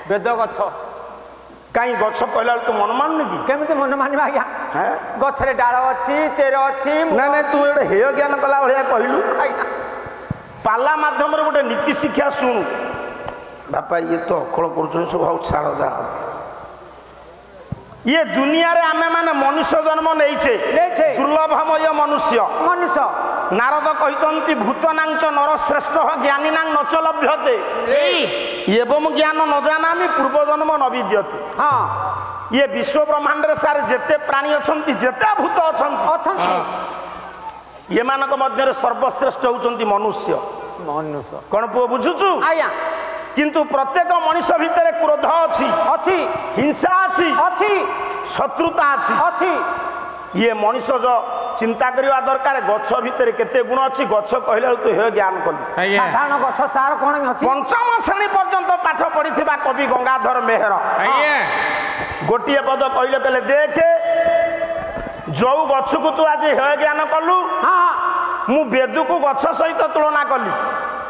ବେଦ ଗଛ କାହିଁ ଗଛ କହିଲା ତୁ ମନ ମାନୁନି କି? କେମିତି ମନ ମାନିବା ଆଜ୍ଞା? ଗଛରେ ଡାଳ ଅଛି, ଚେର ଅଛି। ନାଇଁ ନାଇଁ, ତୁ ଗୋଟେ ହେୟ ଜ୍ଞାନ କଲା ଭଳିଆ କହିଲୁ। ପାଲା ମାଧ୍ୟମରେ ଗୋଟେ ନୀତି ଶିକ୍ଷା ଶୁଣୁ। ବାପା ଇଏ ତ ଅକଳ କରୁଛନ୍ତି ସବୁ, ଆଉ ଛାଡ଼ ଯାହା। ଇଏ ଦୁନିଆରେ ଆମେ ମାନେ ମନୁଷ୍ୟ ଜନ୍ମ ନେଇଛେ, ଦୁର୍ଲଭମୟ ମନୁଷ୍ୟ। ନାରଦ କହିଛନ୍ତି ଭୂତନାଞ୍ଚ ନରଶ୍ରେଷ୍ଠ ଜ୍ଞାନୀନାଂ ନଚ ଲଭ୍ୟତେ ଏବଂ ଜ୍ଞାନ ନ ଜାନାମି ପୂର୍ବ ଜନ୍ମ ନ ବିଦ୍ୟତେ। ଇଏ ବିଶ୍ୱ ବ୍ରହ୍ମାଣ୍ଡରେ ସାର୍ ଯେତେ ପ୍ରାଣୀ ଅଛନ୍ତି, ଯେତେ ଭୂତ ଅଛନ୍ତି, ଏମାନଙ୍କ ମଧ୍ୟରେ ସର୍ବଶ୍ରେଷ୍ଠ ହେଉଛନ୍ତି ମନୁଷ୍ୟ। କଣ ପୁଅ ବୁଝୁଛୁ? କିନ୍ତୁ ପ୍ରତ୍ୟେକ ମଣିଷ ଭିତରେ କ୍ରୋଧ ଅଛି, ହିଂସା ଅଛି, ଶତ୍ରୁତା ଅଛି। ଇଏ ମଣିଷ ଚିନ୍ତା କରିବା ଦରକାର ଗଛ ଭିତରେ କେତେ ଗୁଣ ଅଛି। ଗଛ କହିଲା ତୁ ହେ ଜ୍ଞାନ କଲୁ। ସାଧାରଣ ଗଛ ତାର କଣ ଅଛି? ପଞ୍ଚମ ଶ୍ରେଣୀ ପର୍ଯ୍ୟନ୍ତ ପାଠ ପଢିଥିବା କବି ଗଙ୍ଗାଧର ମେହେର ଗୋଟିଏ ପଦ କହିଲେ ଦେଖେ ଯୋଉ ଗଛକୁ ତୁ ଆଜି ହେ ଜ୍ଞାନ କଲୁ, ମୁଁ ବେଦକୁ ଗଛ ସହିତ ତୁଳନା କଲି,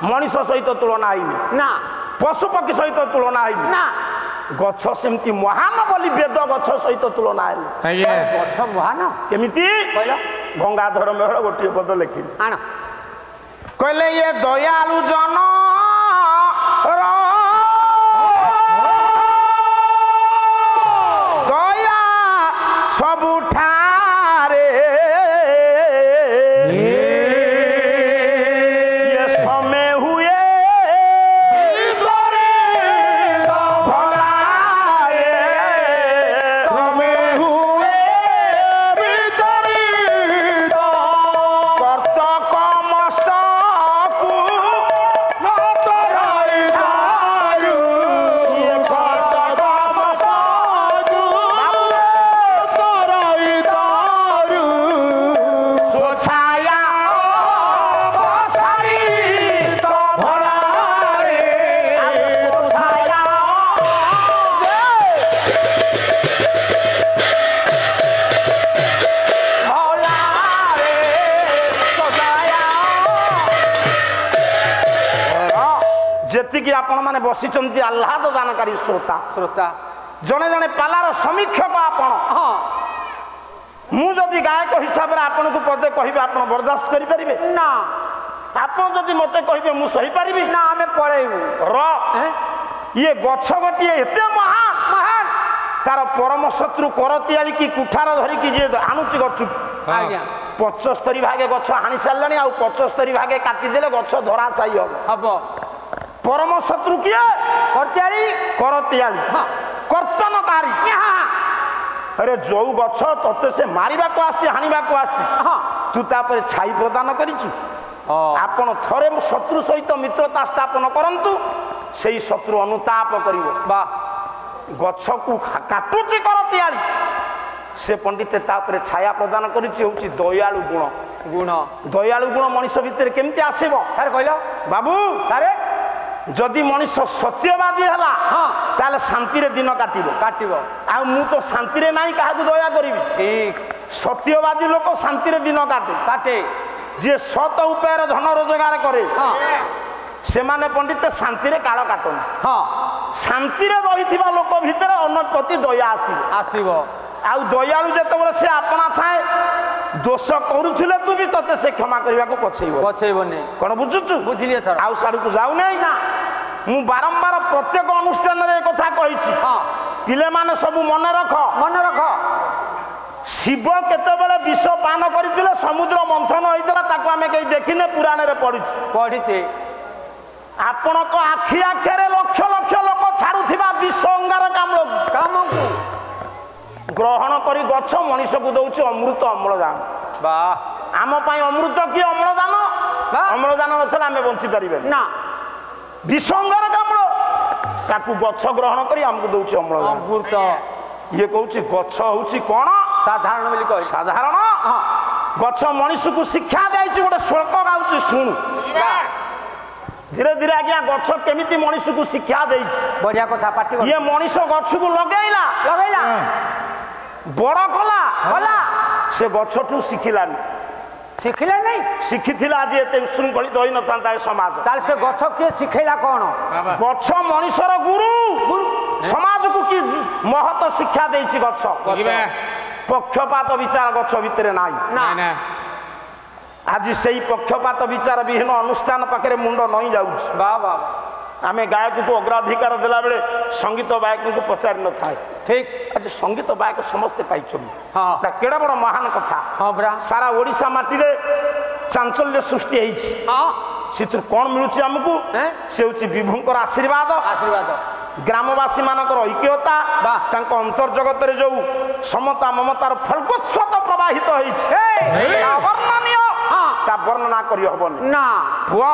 ମଣିଷ ସହିତ ତୁଳନା ହେଇନି, ନା ପଶୁ ପକ୍ଷୀ ସହିତ ତୁଳନା ହେଇନି, ନା ଗଛ ସେମିତି ମହାନ ବୋଲି ବେଦ ଗଛ ସହିତ ତୁଳନା ହେଲେ। ଗଛ ମହାନ କେମିତି କହିଲ? ଗଙ୍ଗାଧର ମେହେର ଗୋଟିଏ ପଦ ଲେଖିଲେ, କହିଲେ ଇଏ ଦୟାଳୁ ଜନ ଦୟା ସବୁଠାରେ ଯେତିକି ଆପଣ ମାନେ ବସିଛନ୍ତି ଆହ୍ଲାଦ ଦାନକାରୀ ଶ୍ରୋତା, ଜଣେ ଜଣେ ପାଲାର ସମୀକ୍ଷକ ଆପଣ। ମୁଁ ଯଦି ଗାୟକ ହିସାବରେ ଆପଣଙ୍କୁ ପଦେ କହିବେ ଆପଣ ବରଦାସ୍ତ କରିପାରିବେ? ନା। ଆପଣ ଯଦି ମତେ କହିବେ ମୁଁ ସହିପାରିବି? ନା, ଆମେ ପଳେଇବୁ। ଇଏ ଗଛ ଗୋଟିଏ ଏତେ ମହାନ, ତାର ପରମ ଶତ୍ରୁ କରତିଆଳି କି କୁଠାର ଧରିକି ଯିଏ ଆଣୁଛି ଗଛକୁ, 75 ଭାଗେ ଗଛ ହାଣି ସାରିଲାଣି, ଆଉ 75 ଭାଗେ କାଟିଦେଲେ ଗଛ ଧରାଶାୟୀ ହବ। ପରମ ଶତ୍ରୁ କିଏ? କରତିଆଳି, କର୍ତ୍ତନକାରୀ। ଆରେ ଯୋଉ ଗଛ ତତେ ସେ ମାରିବାକୁ ଆସିଛି, ହାଣିବାକୁ ଆସିଛି, ତୁ ତାପରେ ଛାଇ ପ୍ରଦାନ କରିଛୁ। ଆପଣ ଥରେ ଶତ୍ରୁ ସହିତ ମିତ୍ରତା ସ୍ଥାପନ କରନ୍ତୁ, ସେଇ ଶତ୍ରୁ ଅନୁତାପ କରିବ। ବା ଗଛକୁ କାଟୁଛି କରତିଆଳି, ସେ ପଣ୍ଡିତ ତାପରେ ଛାୟା ପ୍ରଦାନ କରିଛି, ହଉଛି ଦୟାଳୁ ଗୁଣ। ଦୟାଳୁ ଗୁଣ ମଣିଷ ଭିତରେ କେମିତି ଆସିବ ସାର୍ କହିଲ? ବାବୁ ଯଦି ମଣିଷ ସତ୍ୟବାଦୀ ହେଲା ତାହେଲେ ଶାନ୍ତିରେ ଦିନ କାଟିବ। ଆଉ ମୁଁ ତ ଶାନ୍ତିରେ ନାହିଁ, କାହାକୁ ଦୟା କରିବି? ସତ୍ୟବାଦୀ ଲୋକ ଶାନ୍ତିରେ ଦିନ କାଟେ। ଯିଏ ସତ ଉପାୟରେ ଧନ ରୋଜଗାର କରେ ସେମାନେ ପଣ୍ଡିତ ଶାନ୍ତିରେ କାଳ କାଟନ୍ତି। ଶାନ୍ତିରେ ରହିଥିବା ଲୋକ ଭିତରେ ଅନ୍ୟ ପ୍ରତି ଦୟା ଆସିବ। ଆଉ ଦୟାଳୁ ଯେତେବେଳେ ସେ ଆପଣା ଛାଏ ଦୋଷ କରୁଥିଲେ ତୁ ବି ତତେ ସେ କ୍ଷମା କରିବାକୁ ପଛେଇବନି। କଣ ବୁଝୁଛୁ? ବୁଝିଲି। ଆଉ ସାଡ଼କୁ ଯାଉନାହିଁ ନା, ମୁଁ ବାରମ୍ବାର ପ୍ରତ୍ୟେକ ଅନୁଷ୍ଠାନରେ ଏ କଥା କହିଛି। ପିଲାମାନେ ସବୁ ମନେ ରଖ। ଶିବ କେତେବେଳେ ବିଷ ପାନ କରିଥିଲେ ସମୁଦ୍ର ମନ୍ଥନ ହେଇଥିଲା, ତାକୁ ଆମେ କେହି ଦେଖିନେ, ପୁରାଣରେ ପଢିଛେ। ଆପଣଙ୍କ ଆଖି ଆଖିରେ ଲକ୍ଷ ଲକ୍ଷ ଲୋକ ଛାଡୁଥିବା ବିଷ ଅଙ୍ଗାର କାମକୁ ଗ୍ରହଣ କରି ଗଛ ମଣିଷକୁ ଦଉଛି ଅମୃତ ଅମ୍ଳଜାନ। ଆମ ପାଇଁ ଅମୃତ କି ଅମ୍ଳଜାନ? ଅମ୍ଳଜାନ ନଥିଲେ ଆମେ ବଞ୍ଚି ପାରିବାନି ନା। ବିଷ ଅଙ୍ଗାର କାମ୍ଳ ତାକୁ ଗଛ ଗ୍ରହଣ କରି ଆମକୁ ଦଉଛି ଅମ୍ଳଜାନ, ଅମୃତ। ଇଏ କହୁଛି ଗଛ ହଉଛି କଣ? ସାଧାରଣ ବୋଲି କହି। ସାଧାରଣ ଗଛ ମଣିଷକୁ ଶିକ୍ଷା ଦେଇଛି। ଗୋଟେ ଶ୍ଲୋକ ଗାଉଛି ଶୁଣୁ। ଧୀରେ ଧୀରେ ଆଜ୍ଞା ଗଛ କେମିତି ମଣିଷକୁ ଶିକ୍ଷା ଦେଇଛି। ବଢିଆ କଥା। ଇଏ ମଣିଷ ଗଛକୁ ଲଗେଇଲା, ବଡ କଲା, ସେ ଗଛଠୁ ଶିଖିଲାନି। ଶିଖିଥିଲା ଆଜି ଏତେ ଉଶୃଙ୍ଖଳିତ ହୋଇନଥାନ୍ତା ଏ ସମାଜ। ତାହେଲେ ସେ ଗଛ କିଏ ଶିଖେଇଲା? କଣ? ଗଛ ମଣିଷର ଗୁରୁ। ମହତ ଶିକ୍ଷା ଦେଇଛି ଗଛ ପକ୍ଷପାତ ବିଚାର ଗଛ ଭିତରେ ନାହିଁ ଆଜି ସେଇ ପକ୍ଷପାତ ବିଚାର ବିହୀନ ଅନୁଷ୍ଠାନ ପାଖରେ ମୁଣ୍ଡ ନଇଁ ଯାଉଛି ଆମେ ଗାୟକକୁ ଅଗ୍ରାଧିକାର ଦେଲା ବେଳେ ସଙ୍ଗୀତ ଗାୟକଙ୍କୁ ପଚାରି ନଥାଏ ଠିକ ଆଜି ସଙ୍ଗୀତ ଗାୟକ ସମସ୍ତେ ପାଇଛନ୍ତି କେଡେ ବଡ ମହାନ କଥା ସାରା ଓଡ଼ିଶା ମାଟିରେ ଚାଞ୍ଚଲ୍ୟ ସୃଷ୍ଟି ହେଇଛି ସେଥିରୁ କଣ ମିଳୁଛି ଆମକୁ ସେ ହେଉଛି ବିଭୁଙ୍କର ଆଶୀର୍ବାଦ ଗ୍ରାମବାସୀ ମାନଙ୍କର ଐକ୍ୟତା ତାଙ୍କ ଅନ୍ତର୍ଜଗତରେ ଯୋଉ ସମତା ମମତାର ଫଳସ୍ରୋତ ପ୍ରବାହିତ ହେଇଛି ତା ବର୍ଣ୍ଣନା କରି ହବନି ପୁଅ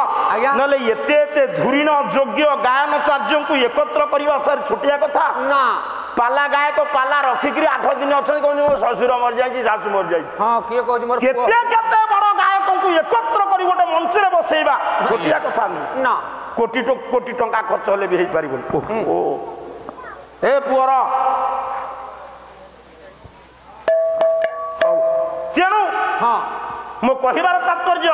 ନହେଲେ ଏତେ ଏତେ ଧୁରୀଣ ଯୋଗ୍ୟ ଗାୟନଚାର୍ଯ୍ୟଙ୍କୁ ଏକତ୍ର କରିବା ସାର୍ ଛୋଟିଆ କଥା ପାଲା ଗାୟକ ପାଲା ରଖିକିରି 8 ଦିନ ଅଛନ୍ତି କହୁଛି ମୋ ଶ୍ୱଶୁର ମରିଯାଇଛି ଶାଶୁ ମରିଯାଇଛି କେତେ କେତେ ବଡ ଗାୟକଙ୍କୁ ଏକତ୍ର କରି ଗୋଟେ ମଞ୍ଚରେ ବସେଇବା ଛୋଟିଆ କଥା ନୁହେଁ କୋଟି କୋଟି ଟଙ୍କା ଖର୍ଚ୍ଚ ହେଲେ ବି ହେଇପାରିବନି ଏ ପୁଅର ତେଣୁ ମୋ କହିବାର ତାତ୍ପର୍ଯ୍ୟ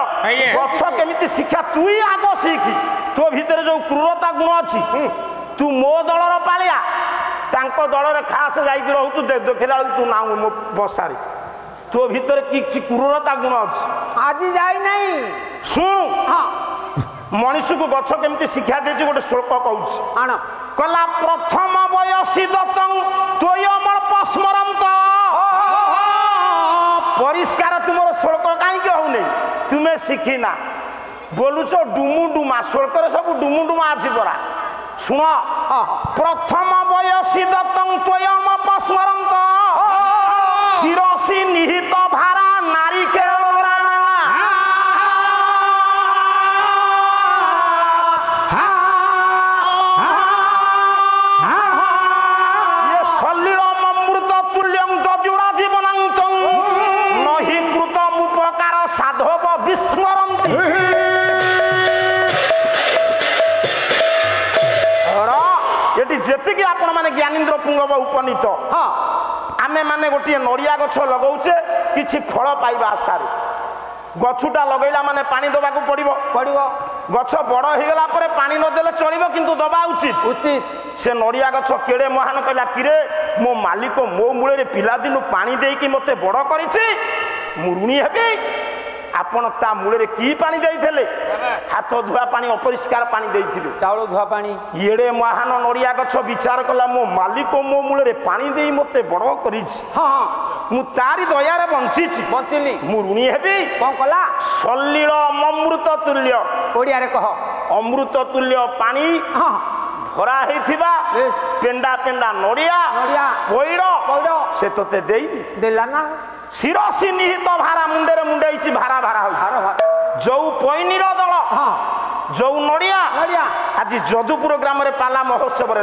ଗଛ କେମିତି ଶିକ୍ଷା ତୁ ଆଗ ଶିଖି ତୋ ଭିତରେ ଯୋଉ କ୍ରୂରତା ଗୁଣ ଅଛି ତୁ ମୋ ଦଳର ପାଳିଆ ତାଙ୍କ ଦଳରେ ଖାସ ଯାଇକି ରହୁଛୁ ଦେଖିଲା ବେଳକୁ ତୁ ନାଉ ମୋ ବସାରେ ତୋ ଭିତରେ କିଛି କ୍ରୂରତା ଗୁଣ ଅଛି ଆଜି ଯାଇନାହିଁ ଶୁଣୁ ମଣିଷକୁ ଗଛ କେମିତି ଶିକ୍ଷା ଦେଇଛି ଗୋଟେ ଶ୍ଲୋକ କହୁଛି କହିଲା ପ୍ରଥମ ବୟସୀ ଦତ୍ତଂ ତ୍ୱୟମଳ୍ପ ସ୍ମରନ୍ତ ପରିଷ୍କାର ତୁମର ଶ୍ଲୋକ କାହିଁକି ହଉନି ତୁମେ ଶିଖିନା ବୋଲୁଛ ଡୁମୁଡୁମା ଶ୍ଲୋକରେ ସବୁ ଡୁମୁଡୁମା ଅଛି ପରା ଶୁଣ ପ୍ରଥମ ବୟସୀ ଦତ୍ତଂ ତ୍ୱୟମଳ୍ପ ସ୍ମରନ୍ତ ଶିରସି ନିହିତ ଭାରା ନାରୀ ଖେଳ ଯେତିକି ଆପଣ ମାନେ ଜ୍ଞାନେନ୍ଦ୍ର ପୁଙ୍ଗବ ଉପନୀତ ଆମେ ମାନେ ଗୋଟିଏ ନଡ଼ିଆ ଗଛ ଲଗାଉଛେ କିଛି ଫଳ ପାଇବା ଆଶାରେ ଗଛଟା ଲଗେଇଲା ମାନେ ପାଣି ଦେବାକୁ ପଡିବ ଗଛ ବଡ ହେଇଗଲା ପରେ ପାଣି ନଦେଲେ ଚଳିବ କିନ୍ତୁ ଦବା ଉଚିତ ସେ ନଡ଼ିଆ ଗଛ କେଡେ ମହାନ କହିଲା କିରେ ମୋ ମାଲିକ ମୋ ମୂଳରେ ପିଲାଦିନୁ ପାଣି ଦେଇକି ମତେ ବଡ କରିଛି ମୁଁ ଋଣୀ ହେବି ଆପଣ ତା ମୂଳରେ କି ପାଣି ଦେଇଥିଲେ ହାତ ଧୁଆ ପାଣି ଅପରିଷ୍କାର ପାଣି ଦେଇଥିଲେ ଚାଉଳ ଧୁଆ ପାଣି ଏଡେ ମହାନ ନଡ଼ିଆ ଗଛ ବିଚାର କଲା ମୋ ମାଲିକ ମୋ ମୂଳରେ ପାଣି ଦେଇ ମତେ ବଡ କରିଛି ମୁଁ ତାରି ଦୟାରେ ବଞ୍ଚିଲି ମୁଁ ଋଣୀ ହେବି କଣ କଲା ସଲିଳ ଅମୃତ ତୁଲ୍ୟ ଓଡ଼ିଆରେ କହ ଅମୃତ ତୁଲ୍ୟ ପାଣି ଭରା ହେଇଥିବା ପେଣ୍ଡା ପେଣ୍ଡା ନଡ଼ିଆ ପଇଡ଼ ସେ ତତେ ଦେଲା ନା ଶିରସି ନିହିତ ଭାରା ମୁଣ୍ଡରେ ମୁଣ୍ଡେଇଛି ଭାରା ଭାରା ଯୋଉ ପଇନିର ଦଳ ଯୋଉ ନଡ଼ିଆ ଆଜି ଯଦୁପୁର ଗ୍ରାମରେ ପାଲା ମହୋତ୍ସବରେ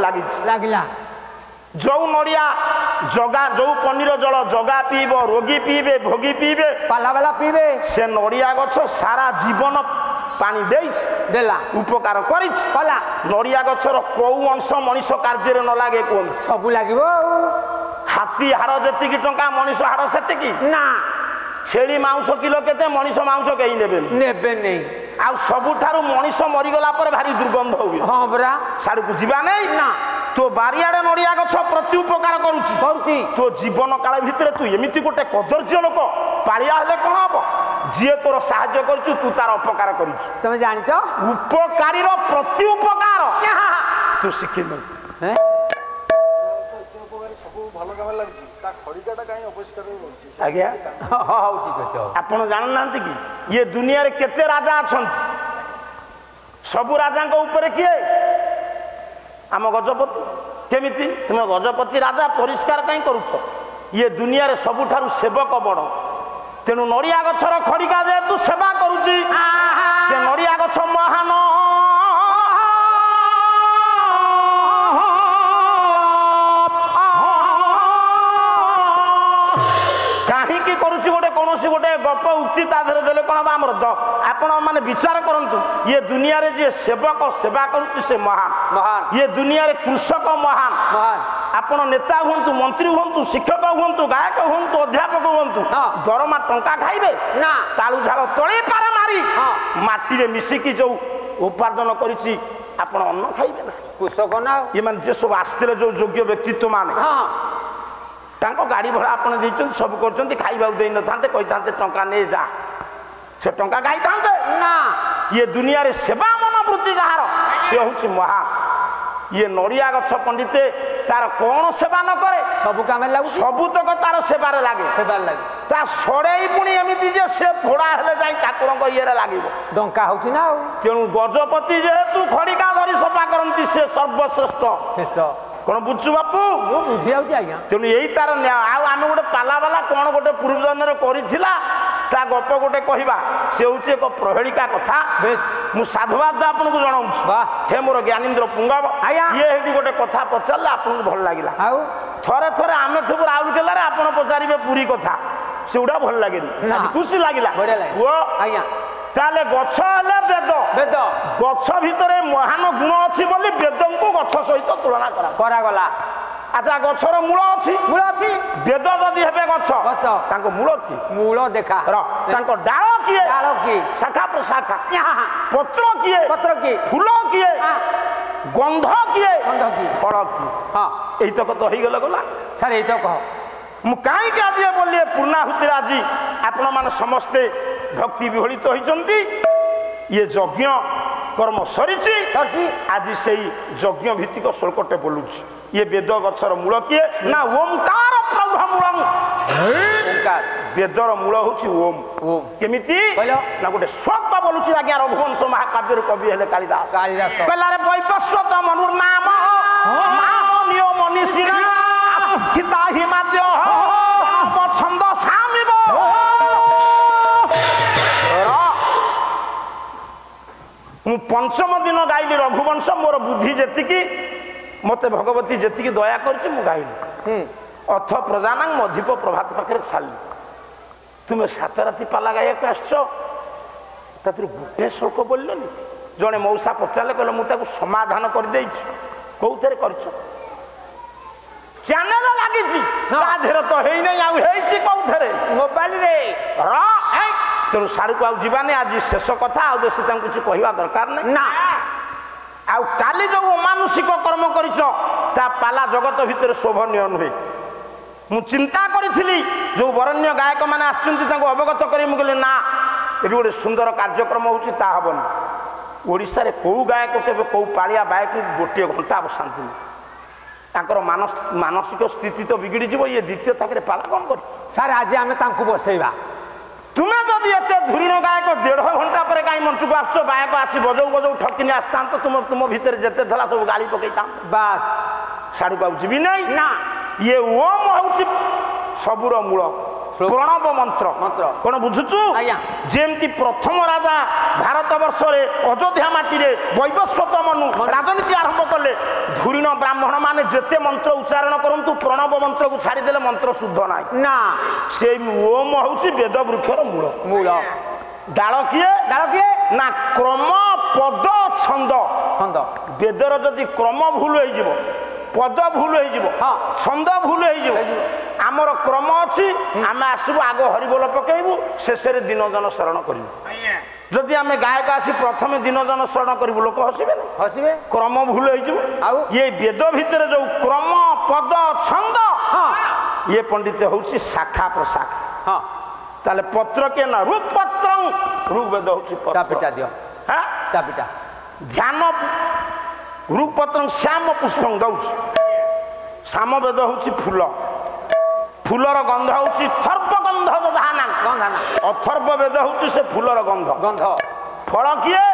ଲାଗିଲା ଯୋଉ ନଡ଼ିଆ ଜଗା ଯୋଉ ପନିର ଜଳ ଜଗା ପିଇବ ରୋଗୀ ପିଇବେ ଭୋଗୀ ପିଇବେ ପାଲାବାଲା ପିଇବେ ସେ ନଡ଼ିଆ ଗଛ ସାରା ଜୀବନ ପାଣି ଦେଲା ଉପକାର କରିଛି ନଡ଼ିଆ ଗଛର କୋଉ ଅଂଶ ମଣିଷ କାର୍ଯ୍ୟରେ ନ ଲାଗେ କୁହନ୍ତୁ ସବୁ ଲାଗିବ ହାତୀ ହାଡ଼ ଯେତିକି ଟଙ୍କା ମଣିଷ ହାଡ଼ ସେତିକି ନା ଛେଳି ମାଂସ କିଲୋ କେତେ ମଣିଷ ମାଂସ କେହି ନେବେନି ଆଉ ସବୁଠାରୁ ମଣିଷ ମରିଗଲା ପରେ ଭାରି ଦୁର୍ଗନ୍ଧ ହୁଏ ସାଡ଼କୁ ଯିବା ନାଇଁ ନା ତୋ ବାରିଆଡେ ନଡ଼ିଆ ଗଛ ପ୍ରତି ଉପକାର କରୁଛି ତୋ ଜୀବନ କାଳ ଭିତରେ ତୁ ଏମିତି ଗୋଟେ କଦର୍ଯ୍ୟ ଲୋକ ପାଳିଆ ହେଲେ କଣ ହବ ଯିଏ ତୋର ସାହାଯ୍ୟ କରୁଛୁ ତୁ ତାର ଅପକାର କରିଛୁ ତମେ ଜାଣିଛ ଉପକାରୀର ପ୍ରତି ଉପକାର ତୁ ଶିଖିଲୁ ଆଜ୍ଞା ଆପଣ ଜାଣୁନାହାନ୍ତି କି ଇଏ ଦୁନିଆରେ କେତେ ରାଜା ଅଛନ୍ତି ସବୁ ରାଜାଙ୍କ ଉପରେ କିଏ ଆମ ଗଜପତି କେମିତି ତୁମେ ଗଜପତି ରାଜା ପରିଷ୍କାର କାହିଁ କରୁଛ ଇଏ ଦୁନିଆରେ ସବୁଠାରୁ ସେବକ ବଡ଼ ତେଣୁ ନଡ଼ିଆ ଗଛର ଖଡ଼ିକା ଯେହେତୁ ସେବା କରୁଛି ସେ ନଡ଼ିଆ ଗଛ ମହାନ କାହିଁକି କରୁଛି ଗୋଟେ କୌଣସି ଗୋଟେ ଗପ ଉକ୍ତି ତା ଦେହରେ ଦେଲେ କଣ ହବ ଆମର ଆପଣ ମାନେ ବିଚାର କରନ୍ତୁ ଇଏ ଦୁନିଆରେ ଯିଏ ସେବକ ସେବା କରୁଛି ସେ ମହାନ ଇଏ ଦୁନିଆରେ କୃଷକ ମହାନ ଆପଣ ନେତା ହୁଅନ୍ତୁ ମନ୍ତ୍ରୀ ହୁଅନ୍ତୁ ଶିକ୍ଷକ ହୁଅନ୍ତୁ ଗାୟକ ହୁଅନ୍ତୁ ଅଧ୍ୟାପକ ହୁଅନ୍ତୁ ଦରମା ଟଙ୍କା ଖାଇବେ ନା ତାଳୁ ଝାଳ ତଳେ ପାରା ମାରି ମାଟିରେ ମିଶିକି ଯୋଉ ଉପାର୍ଜନ କରିଛି ଆପଣ ଅନ୍ନ ଖାଇବେ ନା କୃଷକ ନା ଏମାନେ ଯେ ସବୁ ଆସିଥିଲେ ଯୋଉ ଯୋଗ୍ୟ ବ୍ୟକ୍ତିତ୍ୱ ମାନେ ତାଙ୍କ ଗାଡ଼ି ଭଡ଼ା ଆପଣ ଦେଇଛନ୍ତି ସବୁ କରୁଛନ୍ତି ଖାଇବାକୁ ଦେଇନଥାନ୍ତେ କହିଥାନ୍ତେ ଟଙ୍କା ନେଇ ଯା ସେ ଟଙ୍କା ଖାଇଥାନ୍ତେ ନା ଇଏ ଦୁନିଆରେ ସେବା ମନୋବୃତ୍ତି ଯାହାର ସେ ହଉଛି ମହା ଇଏ ନଡ଼ିଆ ଗଛ ପଣ୍ଡିତେ ତାର କଣ ସେବା ନ କରେ ସବୁ କାମରେ ଲାଗୁଛି ସବୁତକ ତାର ସେବାରେ ଲାଗେ ତା ସଡ଼େଇ ପୁଣି ଏମିତି ଯେ ସେ ଫୋଡ଼ା ହେଲେ ଯାଇ ଠାକୁରଙ୍କ ଇଏରେ ଲାଗିବ ଡଙ୍କା ହଉଛି ନା ଆଉ ତେଣୁ ଗଜପତି ଯେହେତୁ ଖଡ଼ିକା ଧରି ସଫା କରନ୍ତି ସେ ସର୍ବଶ୍ରେଷ୍ଠ କଣ ବୁଝୁ ବାପୁ ମୁଁ ବୁଝି ଯାଉଛି ଆଜ୍ଞା ତେଣୁ ଏଇ ତାର ନ୍ୟାୟ ଆଉ ଆମେ ଗୋଟେ ପାଲାବାଲା କଣ ଗୋଟେ ପୂର୍ବଜନ୍ମରେ କରିଥିଲା ତା ଗପ ଗୋଟେ କହିବା ସେ ହଉଛି ଏକ ପ୍ରହେଳିକା କଥା ମୁଁ ସାଧୁବାଦ ଆପଣଙ୍କୁ ଜଣାଉଛି ହେ ମୋର ଜ୍ଞାନୀନ୍ଦ୍ର ପୁଙ୍ଗବ ଇଏ ହେଇଠି ଗୋଟେ କଥା ପଚାରିଲେ ଆପଣଙ୍କୁ ଭଲ ଲାଗିଲା ଆଉ ଥରେ ଥରେ ଆମେ ଥିବୁ ରାଉରକେଲାରେ ଆପଣ ପଚାରିବେ ପୁରୀ କଥା ସେଗୁଡା ଭଲ ଲାଗେନି ଖୁସି ଲାଗିଲା ଆଜ୍ଞା ତାହେଲେ ଗଛ ହେଲେ ବେଦ ବେଦ ଗଛ ଭିତରେ ମହାନ ଗୁଣ ଅଛି ବୋଲି ବେଦଙ୍କୁ ଗଛ ସହିତ ତୁଳନା କରାଗଲା ଆଚ୍ଛା ଗଛର ମୂଳ ଅଛି ବେଦ ଯଦି ହେବେ ଗଛ ତାଙ୍କ ମୂଳ କି ମୂଳ ଦେଖା ତାଙ୍କ ଡାଳ କିଏ ଶାଖା ପ୍ରଶାଖା ପତ୍ର କିଏ ଫୁଲ କିଏ ଗନ୍ଧ କିଏ ଫଳ କିଏ ଏଇତକ ତ ହେଇଗଲା ଗଲା ସାର୍ ଏଇତକ ମୁଁ କାହିଁକି ଆଜି ବୋଲି ପୂର୍ଣ୍ଣାହୁତିରେ ଆଜି ଆପଣମାନେ ସମସ୍ତେ ଭକ୍ତି ବିହଳିତ ହୋଇଛନ୍ତି ଇଏ ଯଜ୍ଞ କର୍ମ ସରିଛି ଆଜି ସେଇ ଯଜ୍ଞ ଭିତ୍ତିକ ଶ୍ଲୋକଟେ ବୋଲୁଛି ଇଏ ବେଦ ଗଛର ମୂଳ କିଏ ନା ଓମକାର ପ୍ରଭୁ ମୂଳ ବେଦର ମୂଳ ହଉଛି ଓମ୍ କେମିତି ନା ଗୋଟେ ଶ୍ଲୋକ ବୋଲୁଛି ଆଜ୍ଞା ରଘୁବଂଶ ମହାକାବ୍ୟରୁ କବି ହେଲେ କାଳିଦାସ କହିଲାରେ ବୈବସ୍ୱତ ମନୁର୍ ନାମ ମନୀଷୀ ଛନ୍ଦ ସାମିବ ମୁଁ ପଞ୍ଚମ ଦିନ ଗାଇଲି ରଘୁବଂଶ ମୋର ବୁଦ୍ଧି ଯେତିକି ମତେ ଭଗବତୀ ଯେତିକି ଦୟା କରିଛି ମୁଁ ଗାଇଲି ଅଥ ପ୍ରଜାନାଂ ମଧିପ ପ୍ରଭାତ ପାଖରେ ଛାଡ଼ିଲି ତୁମେ ସାତ ରାତି ପାଲା ଗାଇବାକୁ ଆସିଛ ତାଥିରୁ ଗୋଟେ ଶ୍ଲୋକ ବୋଲିଲନି ଜଣେ ମଉସା ପଚାରିଲେ କହିଲେ ମୁଁ ତାକୁ ସମାଧାନ କରିଦେଇଛି କୋଉଥିରେ କରିଛ ଚ୍ୟାନେଲ ଲାଗିଛି ତା ଦେହରେ ତ ହେଇନାହିଁ ଆଉ ହେଇଛି କୋଉଥିରେ ମୋବାଇଲରେ ତେଣୁ ସାରକୁ ଆଉ ଯିବାନି ଆଜି ଶେଷ କଥା ଆଉ ବେଶୀ ତାଙ୍କୁ କିଛି କହିବା ଦରକାର ନାହିଁ ନା ଆଉ କାଲି ଯୋଉ ଅମାନୁଷିକ କର୍ମ କରିଛ ତା ପାଲା ଜଗତ ଭିତରେ ଶୋଭନୀୟ ନୁହେଁ ମୁଁ ଚିନ୍ତା କରିଥିଲି ଯୋଉ ବରଣ୍ୟ ଗାୟକ ମାନେ ଆସିଛନ୍ତି ତାଙ୍କୁ ଅବଗତ କରି ମୁଁ କହିଲି ନା ଏଠି ଗୋଟେ ସୁନ୍ଦର କାର୍ଯ୍ୟକ୍ରମ ହଉଛି ତା ହବନି ଓଡ଼ିଶାରେ କୋଉ ଗାୟକ କେବେ କୋଉ ପାଳିଆ ବାୟକ ଗୋଟିଏ ଘଣ୍ଟା ବସାନ୍ତିନି ତାଙ୍କର ମାନସିକ ସ୍ଥିତି ତ ବିଗିଡ଼ିଯିବ ଇଏ ଦ୍ୱିତୀୟ ତାଙ୍କରେ ପାଲା କ'ଣ କରି ସାର୍ ଆଜି ଆମେ ତାଙ୍କୁ ବସେଇବା ତୁମେ ଯଦି ଏତେ ଧୁରିଣ ଗାୟକ 1.5 ଘଣ୍ଟା ପରେ କାହିଁ ମଞ୍ଚକୁ ଆସୁଛ ଗାୟକ ଆସି ବଜଉ ବଜଉ ଠକିନି ଆସିଥାନ୍ତ ତୁମ ଭିତରେ ଯେତେ ଥିଲା ସବୁ ଗାଳି ପକେଇଥାନ୍ତ ବାସ୍ ସାଡ଼କୁ ଆଉ ଯିବି ନାହିଁ ନା ଇଏ ଓମ୍ ହଉଛି ସବୁର ମୂଳ ପ୍ରଣବ ମନ୍ତ୍ର କଣ ବୁଝୁଛୁ ଯେମିତି ପ୍ରଥମ ରାଜା ଭାରତ ବର୍ଷରେ ଅଯୋଧ୍ୟା ମାଟିରେ ବୈବସ୍ୱତ ମନୁ ରାଜନୀତି ଆରମ୍ଭ କଲେ ଧୁରିଣ ବ୍ରାହ୍ମଣ ମାନେ ଯେତେ ମନ୍ତ୍ର ଉଚ୍ଚାରଣ କରନ୍ତୁ ପ୍ରଣବ ମନ୍ତ୍ରକୁ ଛାଡ଼ିଦେଲେ ମନ୍ତ୍ର ଶୁଦ୍ଧ ନାହିଁ ନା ସେଇ ଓମ୍ ହଉଛି ବେଦ ବୃକ୍ଷର ମୂଳ ଡାଳ କିଏ ନା କ୍ରମ ପଦ ଛନ୍ଦ ବେଦର ଯଦି କ୍ରମ ଭୁଲ ହେଇଯିବ ପଦ ଭୁଲ ହେଇଯିବ ଛନ୍ଦ ଭୁଲ ହେଇଯିବ ଆମର କ୍ରମ ଅଛି ଆମେ ଆସିବୁ ଆଗ ହରିବୋଲ ପକେଇବୁ ଶେଷରେ ଦିନଜନ ଶରଣ କରିବୁ ଯଦି ଆମେ ଗାୟକ ଆସି ପ୍ରଥମେ ଦିନଜନ ଶରଣ କରିବୁ ଲୋକ ହସିବେ କ୍ରମ ଭୁଲ ହେଇଯିବ ଆଉ ଇଏ ବେଦ ଭିତରେ ଯୋଉ କ୍ରମ ପଦ ଛନ୍ଦ ଇଏ ପଣ୍ଡିତ ହଉଛି ଶାଖା ପ୍ରଶାଖା ତାହେଲେ ପତ୍ର କେ ନା ଋକ୍ ପତ୍ର ଋକ୍ ବେଦ ହଉଛି ଧ୍ୟାନ ଋକ୍ ପତ୍ର ଶ୍ୟାମ ପୁଷ୍ପଂ ଦଉଛି ଶ୍ୟାମ ବେଦ ହଉଛି ଫୁଲ ଫୁଲର ଗନ୍ଧ ହଉଛି ଥର୍ପଗନ୍ଧ ଅଥର୍ବ ବେଦ ହଉଛି ସେ ଫୁଲର ଗନ୍ଧ ଫଳ କିଏ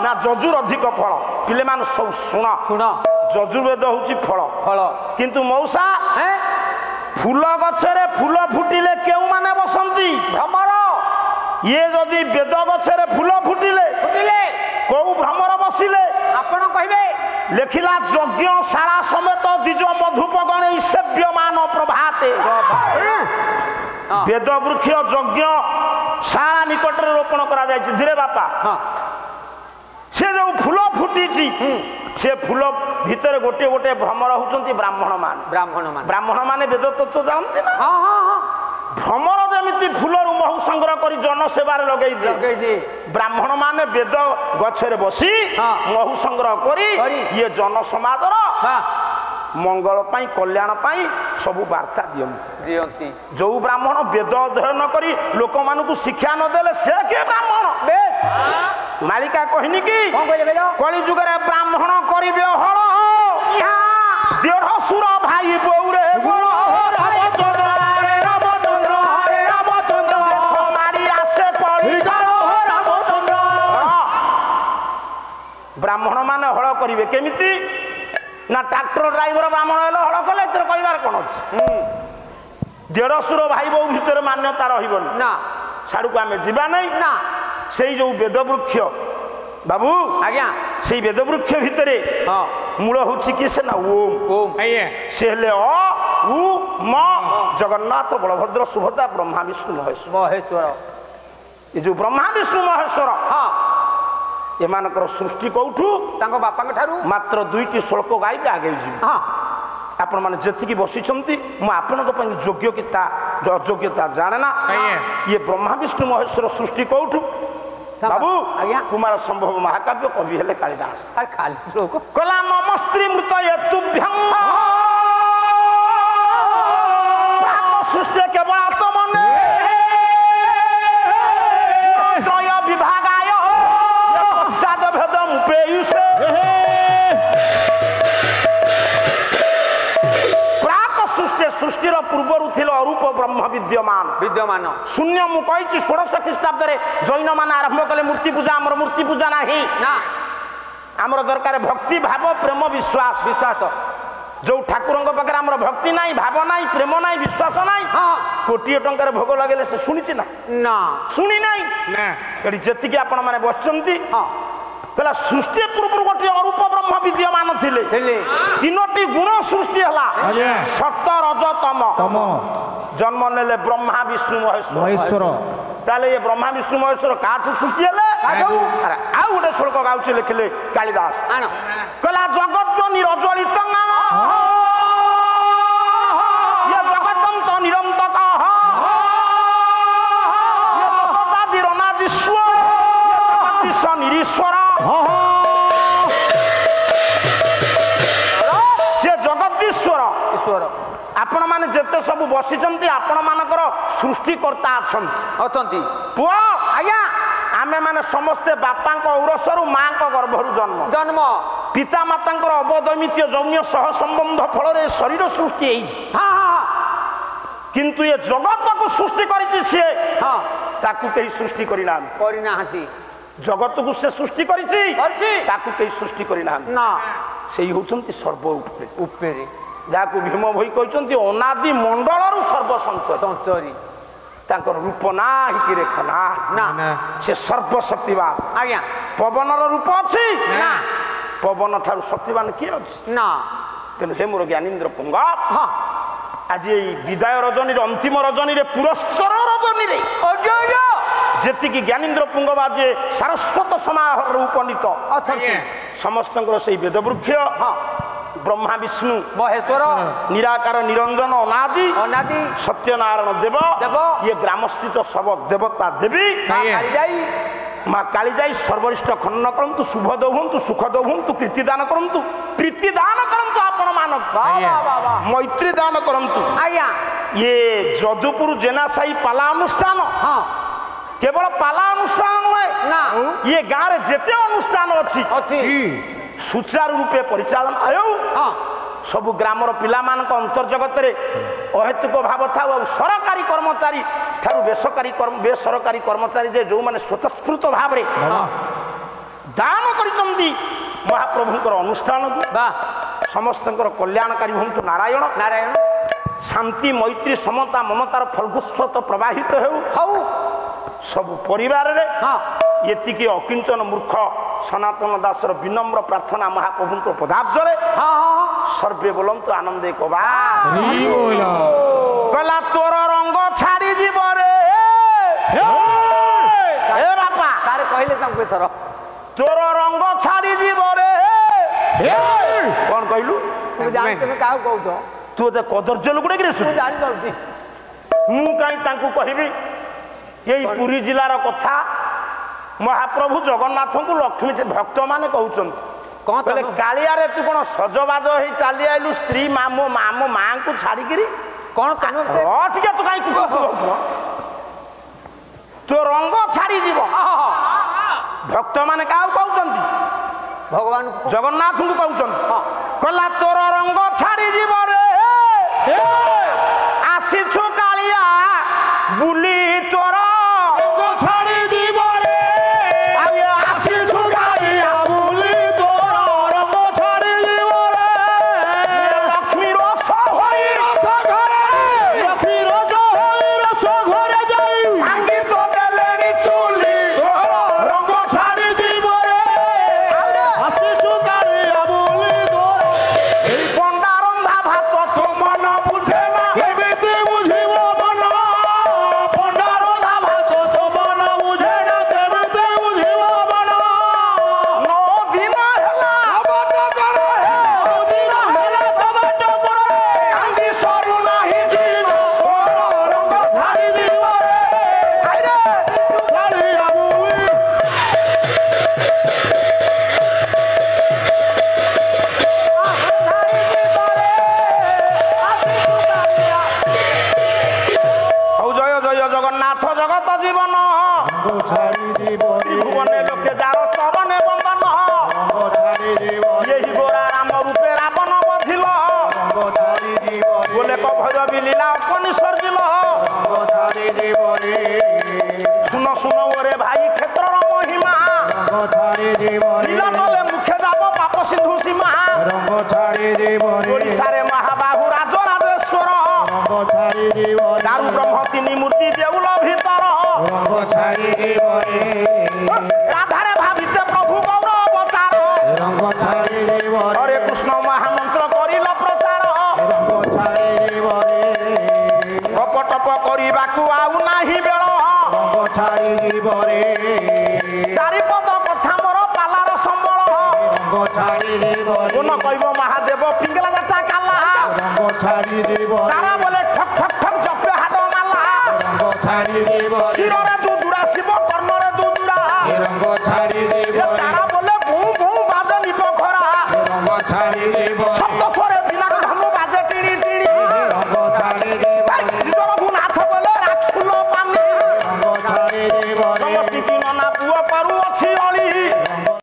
ନା ଯଜୁର ଅଧିକ ଫଳ ପିଲେମାନେ ସବୁ ଶୁଣ ଯଜୁର୍ବେଦ ହଉଛି ଫଳ କିନ୍ତୁ ମଉସା ଫୁଲ ଗଛରେ ଫୁଲ ଫୁଟିଲେ କେଉଁମାନେ ବସନ୍ତି ଭ୍ରମର ଇଏ ଯଦି ବେଦ ଗଛରେ ଫୁଲ ଫୁଟିଲେ କୋଉ ଭ୍ରମର ବସିଲେ ଆପଣ କହିବେ ଲେଖିଲା ଯଜ୍ଞଶାଳା ସମେତ ଦ୍ୱିଜ ମଧୁପ ଗଣେଇ ସେବ୍ୟମାନ ପ୍ରଭାତେ ବେଦ ବୃକ୍ଷ ଯଜ୍ଞଶାଳା ନିକଟରେ ରୋପଣ କରାଯାଇଛି ଧୀରେ ବାପା ସେ ଯୋଉ ଫୁଲ ଫୁଟିଛି ସେ ଫୁଲ ଭିତରେ ଗୋଟିଏ ଗୋଟିଏ ଭ୍ରମର ହଉଛନ୍ତି ବ୍ରାହ୍ମଣ ମାନେ ବେଦ ତତ୍ତ୍ୱ ଜାଣନ୍ତି ନା ভ্রমর যেମିତି ଫୁଲରୁ ମହୁ ସଂଗ୍ରହ କରି ଜନସେବାରେ ଲଗେଇ ଲଗେଇଦିଏ ବ୍ରାହ୍ମଣ ମାନେ ବେଦ ଗଛରେ ବସି ମହୁ ସଂଗ୍ରହ କରି ଇଏ ଜନସମାଜର ମଙ୍ଗଳ ପାଇଁ କଲ୍ୟାଣ ପାଇଁ ସବୁ ବାର୍ତ୍ତା ଦିଅନ୍ତି ଯୋଉ ବ୍ରାହ୍ମଣ ବେଦ ଅଧ୍ୟୟନ କରି ଲୋକମାନଙ୍କୁ ଶିକ୍ଷା ନଦେଲେ ସେ କିଏ ବ୍ରାହ୍ମଣ ମାଳିକା କହିନି କି କଳି ଯୁଗରେ ବ୍ରାହ୍ମଣ କରିବେ ହଳ ଦେଢ଼ଶୁର ଭାଇ ବୋଉରେ ବ୍ରାହ୍ମଣ ମାନେ ହଳ କରିବେ କେମିତି ନା ଟ୍ରାକ୍ଟର ଡ୍ରାଇଭର ବ୍ରାହ୍ମଣ ହେଲେ ହଳ କଲେ ଏଥିରେ କହିବାର କ'ଣ ଅଛି ଦେଢ଼ଶୁର ଭାଇ ବୋଉ ଭିତରେ ମାନ୍ୟତା ରହିବନି ନା ସାଡ଼କୁ ଆମେ ଯିବା ନାହିଁ ନା ସେଇ ଯୋଉ ବେଦ ବୃକ୍ଷ ବାବୁ ଆଜ୍ଞା ସେଇ ବେଦ ବୃକ୍ଷ ଭିତରେ ମୂଳ ହଉଛି କି ସେ ନା ଓମ୍ ସେ ହେଲେ ଅ ଉ ମ ଜଗନ୍ନାଥ ବଳଭଦ୍ର ସୁଭଦ୍ରା ବ୍ରହ୍ମା ବିଷ୍ଣୁ ମହେଶ୍ୱର ଏ ଯୋଉ ବ୍ରହ୍ମା ବିଷ୍ଣୁ ମହେଶ୍ୱର ଏମାନଙ୍କର ସୃଷ୍ଟି କୋଉଠୁ ତାଙ୍କ ବାପାଙ୍କ ଠାରୁ ମାତ୍ର 2ଟି ଶ୍ଲୋକ ଗାଇବେ ଆଗେଇ ଯିବେ ଆପଣମାନେ ଯେତିକି ବସିଛନ୍ତି ମୁଁ ଆପଣଙ୍କ ପାଇଁ ଯୋଗ୍ୟତା ଅଯୋଗ୍ୟତା ଜାଣେ ନା ଇଏ ବ୍ରହ୍ମା ବିଷ୍ଣୁ ମହେଶ୍ୱର ସୃଷ୍ଟି କୋଉଠୁ ବାବୁ କୁମାର ସମ୍ଭବ ମହାକାବ୍ୟ କବି ହେଲେ କାଳିଦାସ କହିଲା ନମସ୍ତ୍ରୀ ମୃତ ତୁଭ୍ୟଂ ସୃଷ୍ଟି କେବଳ ଆତ୍ମନେ ତ୍ରୟ ବିଭାଗାୟ ପଶ୍ଚାତ ଭେଦଂ ପେୟୁଷେ ପ୍ରାକ ସୃଷ୍ଟିର ପୂର୍ବରୁ ଥିଲା ଅରୂପ ବ୍ରହ୍ମ ବିଦ୍ୟମାନ ଶୂନ୍ୟ ମୁଁ କହିଛି 1600 ଖ୍ରୀଷ୍ଟାବ୍ଦରେ ଜୈନ ମାନେ ଆରମ୍ଭ କଲେ ମୂର୍ତ୍ତି ପୂଜା ଆମର ମୂର୍ତ୍ତି ପୂଜା ନାହିଁ ନା ଆମର ଦରକାର ଭକ୍ତି ଭାବ ପ୍ରେମ ବିଶ୍ୱାସ ଯୋଉ ଠାକୁରଙ୍କ ପାଖରେ ଆମର ଭକ୍ତି ନାହିଁ ଭାବ ନାହିଁ ପ୍ରେମ ନାହିଁ ବିଶ୍ୱାସ ନାହିଁ କୋଟିଏ ଟଙ୍କାର ଭୋଗ ଲଗେଇଲେ ସେ ଶୁଣିଛି ନା ଶୁଣି ନାହିଁ ଏଠି ଯେତିକି ଆପଣ ମାନେ ବସିଛନ୍ତି କହିଲା ସୃଷ୍ଟି ପୂର୍ବରୁ ଗୋଟିଏ ଅରୂପ ବ୍ରହ୍ମ ବିଦ୍ୟମାନ ଥିଲେ 3ଟି ଗୁଣ ସୃଷ୍ଟି ହେଲା ସତ ରଜ ତମ ଜନ୍ମ ନେଲେ ବ୍ରହ୍ମା ବିଷ୍ଣୁ ମହେଶ୍ୱର ତାହେଲେ ଏ ବ୍ରହ୍ମା ବିଷ୍ଣୁ ମହେଶ୍ୱର କାଠୁ ସୃଷ୍ଟି ହେଲେ ଆଉ ଗୋଟେ ଶ୍ଲୋକ ଗାଉଛି ଲେଖିଲେ କାଳିଦାସ କହିଲା ଜଗଜ୍ଜନୀ ରଜଳିତ ଜଗତନ୍ତ ନିରନ୍ତକ ନିରୀଶ୍ୱର ସେ ଜଗଦୀଶ୍ୱର ଆପଣ ମାନେ ଯେତେ ସବୁ ବସିଛନ୍ତି ଆପଣ ମାନଙ୍କର ସୃଷ୍ଟିକର୍ତ୍ତା ଅଛନ୍ତି ପୁଅ ଆଜ୍ଞା ଆମେ ମାନେ ସମସ୍ତେ ବାପାଙ୍କ ଔରସରୁ ମାଙ୍କ ଗର୍ଭରୁ ଜନ୍ମ ପିତା ମାତାଙ୍କର ଅବଦୈମିତ୍ୟ ଯୌନ ସହ ସମ୍ବନ୍ଧ ଫଳରେ ଶରୀର ସୃଷ୍ଟି ହେଇଛି କିନ୍ତୁ ଏ ଜଗତକୁ ସୃଷ୍ଟି କରିଛି ସିଏ ତାକୁ କେହି ସୃଷ୍ଟି କରିନାହାନ୍ତି ଜଗତକୁ ସେ ସୃଷ୍ଟି କରିଛି ତାକୁ କେହି ସୃଷ୍ଟି କରିନାହାନ୍ତି ନା ସେଇ ହଉଛନ୍ତି ସର୍ବ ଉପରେ ଯାହାକୁ ଭୀମ ଭୋଇ କହିଛନ୍ତି ଅନାଦି ମଣ୍ଡଳରୁ ସର୍ବସଞ୍ଚରୀ ତାଙ୍କର ରୂପ ନାହିଁ କି ରେଖା ନା ସେ ସର୍ବଶକ୍ତିବାନ ଆଜ୍ଞା ପବନର ରୂପ ଅଛି ନା ପବନ ଠାରୁ ଶକ୍ତିବାନ କିଏ ଅଛି ନା ତେଣୁ ହେ ମୋର ଜ୍ଞାନୀନ୍ଦ୍ର ପୁଙ୍ଗ ଆଜି ଏଇ ବିଦାୟ ରଜନୀରେ ଅନ୍ତିମ ରଜନୀରେ ପୁରସ୍କାର ରଜନୀରେ ଯେତିକି ଜ୍ଞାନୀନ୍ଦ୍ର ପୁଙ୍ଗବା ଯେ ସାରସ୍ୱତ ସମାରୋହରେ ଉପନୀତ ଅଛନ୍ତି ସମସ୍ତଙ୍କର ସେଇ ବେଦ ବୃକ୍ଷ ବ୍ରହ୍ମା ବିଷ୍ଣୁ ମହେଶ୍ୱର ନିରାକାର ନିରଞ୍ଜନ ଅନାଦି ସତ୍ୟନାରାୟଣ ଦେବ ଇଏ ଗ୍ରାମସ୍ଥିତ ସବୁ ଦେବତା ଦେବୀ ମା କାଳିଜାଇ ସର୍ବରିଷ୍ଠ ଖନନ କରନ୍ତୁ ଶୁଭ ଦଉହନ୍ତୁ ସୁଖ ଦଉହନ୍ତୁ କୀର୍ତ୍ତି ଦାନ କରନ୍ତୁ ପ୍ରୀତି ଦାନ କରନ୍ତୁ ଆପଣ ମାନବ ମୈତ୍ରୀ ଦାନ କରନ୍ତୁ ଆଜ୍ଞା ଇଏ ଯଦୁପୁର ଜେନାସାହି ପାଲା ଅନୁଷ୍ଠାନ କେବଳ ପାଲା ଅନୁଷ୍ଠାନ ନୁହେଁ ନା ଇଏ ଗାଁରେ ଯେତେ ଅନୁଷ୍ଠାନ ଅଛି ସୁଚାରୁ ରୂପେ ପରିଚାଳନା ହେଉ ସବୁ ଗ୍ରାମର ପିଲାମାନଙ୍କ ଅନ୍ତର୍ଜଗତରେ ଅହେତୁକ ଭାବ ଥାଉ ଆଉ ସରକାରୀ କର୍ମଚାରୀ ଠାରୁ ବେସରକାରୀ କର୍ମଚାରୀ ଯେ ଯେଉଁମାନେ ସ୍ୱତଃସ୍ଫୂର୍ତ୍ତ ଭାବରେ ଦାନ କରିଛନ୍ତି ମହାପ୍ରଭୁଙ୍କର ଅନୁଷ୍ଠାନକୁ ସମସ୍ତଙ୍କର କଲ୍ୟାଣକାରୀ ହୁଅନ୍ତୁ ନାରାୟଣ ଶାନ୍ତି ମୈତ୍ରୀ ସମତା ମମତାର ଫଲ୍ଗୁସ୍ରୋତ ପ୍ରବାହିତ ହେଉ ସବୁ ପରିବାରରେ ଏତିକି ଅକିଞ୍ଚନ ମୂର୍ଖ ସନାତନ ଦାସର ବିନମ୍ର ପ୍ରାର୍ଥନା ମହାପ୍ରଭୁଙ୍କ ପଦାବ୍ଜରେ ସର୍ବେ ବୋଲନ୍ତୁ ଆନନ୍ଦେ କହିଲା ତୋର ରଙ୍ଗ ଛାଡି ଯିବ ରେ ବାପା କହିଲେ ତାଙ୍କୁ ଏଥର ତୋର ରଙ୍ଗ ଛାଡି ଯିବ ରେ କଣ କହିଲୁ କାହାକୁ କହୁଛ ତୁ ଏତେ କଦର୍ଯ୍ୟ ଲୋକଟେ କିରେ ମୁଁ କାହିଁ ତାଙ୍କୁ କହିବି ଏଇ ପୁରୀ ଜିଲ୍ଲାର କଥା ମହାପ୍ରଭୁ ଜଗନ୍ନାଥଙ୍କୁ ଲକ୍ଷ୍ମୀ ଭକ୍ତମାନେ କହୁଛନ୍ତି କହିଲେ କାଳିଆରେ ତୁ କ'ଣ ସଜବାଜ ହେଇ ଚାଲି ଆଇଲୁ ସ୍ତ୍ରୀ ମୋ ମାଆଙ୍କୁ ଛାଡ଼ିକିରି କ'ଣ ଟିକେ ତୁ କାହିଁ ତୋ ରଙ୍ଗ ଛାଡ଼ିଯିବ ଭକ୍ତମାନେ କାହାକୁ କହୁଛନ୍ତି ଭଗବାନ ଜଗନ୍ନାଥଙ୍କୁ କହୁଛନ୍ତି କହିଲା ତୋର ରଙ୍ଗ ଛାଡ଼ିଯିବ ରେ ଆସିଛୁ କାଳିଆ ବୁଲି ତୋର ରଙ୍ଗ ଛାଡ଼ିଯିବ ରେ ଆସିଛୁ କାଳିଆ ବୁଲି ତୋର ରଙ୍ଗ ଛାଡ଼ିଯିବ ରେ ଲକ୍ଷ୍ମୀ ରସ ହୋଇ ରସ ଘରେ ଲକ୍ଷ୍ମୀ ରସ ହୋଇ ରସ ଘରେ ଯାଇ ଭାଙ୍ଗି ତ ଦେଲେଣି ଚୁଲି ତୋର ରଙ୍ଗ ଛାଡ଼ିଯିବ ରେ ଆସିଛୁ କାଳିଆ ବୁଲି ତୋର ଏଇ ପଣ୍ଡା ରନ୍ଧା ଭାତ ତୋ ମନ ବୁଝେ ନା କେମିତି ବୁଝିବ ମନ ପଣ୍ଡା ରନ୍ଧା ଭାତ ତୋ ମନ ବୁଝେ ନା କେମିତି ବୁଝିବ ମନ 9 ଦିନ ହେଲା ଟମାଟୋ କାନ୍ଦି ସରୁ ନାହିଁ ଦିନ ତୋର ରଙ୍ଗ ଛାଡ଼ିଯିବ ରେ ଆଇରେ କାଳିଆ ବୁଲି ହଉ ଜୟ ଜୟ ଜଗନ୍ନାଥ ଜଗତ ଜୀବନ ତ୍ରିଭୁବନେ ଲୋକେ ଯାର ତବନେ ବନ୍ଦନ ଏହି ଗୋରା ରାମ ରୂପେ ରାବଣ ବଧିଲ ବୋଲେ କଭଜ ବିଲିଲା ଅପନି ସର୍ଜିଲ ଶୁଣ ଶୁଣ ଓରେ ଭାଇ କ୍ଷେତ୍ରର ମହିମା କଲେ ମୁଖେ ଯାବ ପାପ ସିନ୍ଧୁ ସୀମା ଓଡ଼ିଶାରେ ମହାବାହୁ ରାଜରାଜେଶ୍ୱର ଦାରୁ ବ୍ରହ୍ମ ତିନି ମୂର୍ତ୍ତି ଦେଉଳ ଭିତର ରାଧାରେ ଭାବିତେ ପ୍ରଭୁ ଗୌର ଅବତାର ହରେ କୃଷ୍ଣ ମହାମନ୍ତ୍ର କରିଲ ପ୍ରଚାର ଟପ କରିବାକୁ ଆଉ ନାହିଁ ବେଳ ଚାରିପଦ କଥା ମୋର ପାଲାର ସମ୍ବଳ କୋନ କହିବ ମହାଦେବ ପିଙ୍ଗଲା ଯାତ୍ରା କାଲା ତାରା ବୋଲେ ଠକ୍ ଠକ୍ ଠକ୍ ଜପେ ହାଟ ମାଲା ଶିରରେ ତୁ ଦୁରା ଶିବ କର୍ଣ୍ଣ